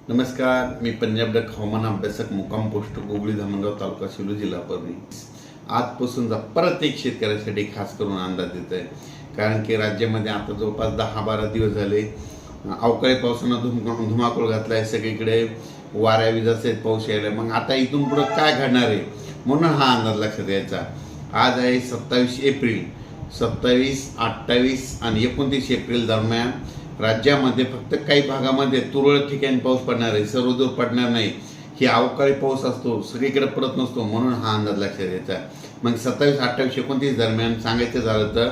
नमस्कार, मी पंजाब डक हवामान अभ्यासक मुक्काम पोस्ट गोगळी धामणगाव तालुका शिरूर जिल्हा परभणी. आजपासूनचा परत एक शेतकऱ्यासाठी खास करून अंदाज देत आहे. कारण की राज्यामध्ये आता जवळपास 10-12 दिवस झाले अवकाळी पावसानं धुमाकूळ घातला आहे. सगळीकडे वाऱ्या विजाचे पाऊस यायला. मग आता इथून पुढं काय घडणार आहे म्हणून हा अंदाज लक्षात यायचा. आज आहे 27 एप्रिल. 27, 28 आणि 29 एप्रिल दरम्यान राज्यामध्ये फक्त काही भागामध्ये तुरळक ठिकाणी पाऊस पडणार आहे, सर्वदूर पडणार नाही. ही अवकाळी पाऊस असतो, सगळीकडे पडत नसतो, म्हणून हा अंदाज लक्षात यायचा. मग 27, 28, 29 दरम्यान सांगायचं झालं तर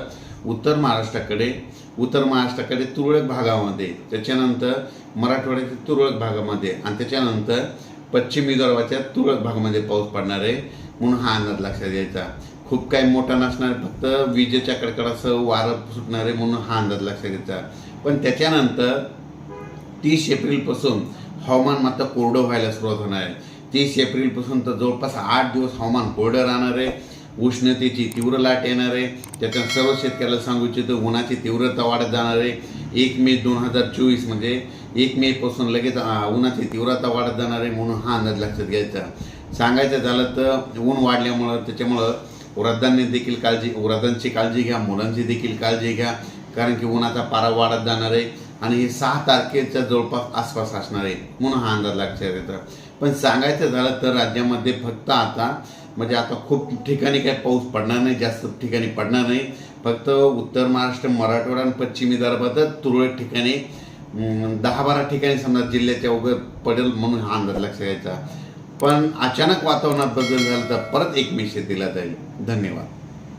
उत्तर महाराष्ट्राकडे तुरळक भागामध्ये, त्याच्यानंतर मराठवाड्याच्या तुरळक भागामध्ये आणि त्याच्यानंतर पश्चिम विदर्भाच्या तुरळक भागामध्ये पाऊस पडणार आहे, म्हणून हा अंदाज लक्षात यायचा. खूप काही मोठा नसणार, फक्त विजेच्या कडकडासह वारं सुटणार आहे, म्हणून हा अंदाज लक्षात घ्यायचा. पण त्याच्यानंतर 30 एप्रिलपासून हवामान मात्र कोरडं व्हायला सुरुवात होणार आहे. 30 एप्रिलपासून तर जवळपास 8 दिवस हवामान कोरडं राहणार आहे. उष्णतेची तीव्र लाट येणार आहे. त्याच्यात सर्व शेतकऱ्याला सांगू इच्छितो, उन्हाची तीव्रता वाढत जाणार आहे. 1 मे 2024 म्हणजे 1 मेपासून लगेच उन्हाची तीव्रता वाढत जाणार आहे, म्हणून हा अंदाज लक्षात घ्यायचा. सांगायचं झालं तर ऊन वाढल्यामुळं त्याच्यामुळं वृद्धांची काळजी घ्या, मुलांची देखील काळजी घ्या. कारण की उन्हाचा पारा वाढत जाणार आहे आणि हे 6 तारखेच्या जवळपास आसपास असणार आहे, म्हणून हा अंदाज लक्षात येतो. पण सांगायचं झालं तर राज्यामध्ये फक्त आता खूप ठिकाणी काही पाऊस पडणार नाही, जास्त ठिकाणी पडणार नाही. फक्त उत्तर महाराष्ट्र, मराठवाडा आणि पश्चिम विदर्भातच तुरळक ठिकाणी 10-12 ठिकाणी समजा जिल्ह्याच्या वगैरे पडेल, म्हणून हा अंदाज लक्षात घ्यायचा. पण अचानक वातावरणात बदल झाला तर परत एक मे शेतीला जाईल. धन्यवाद.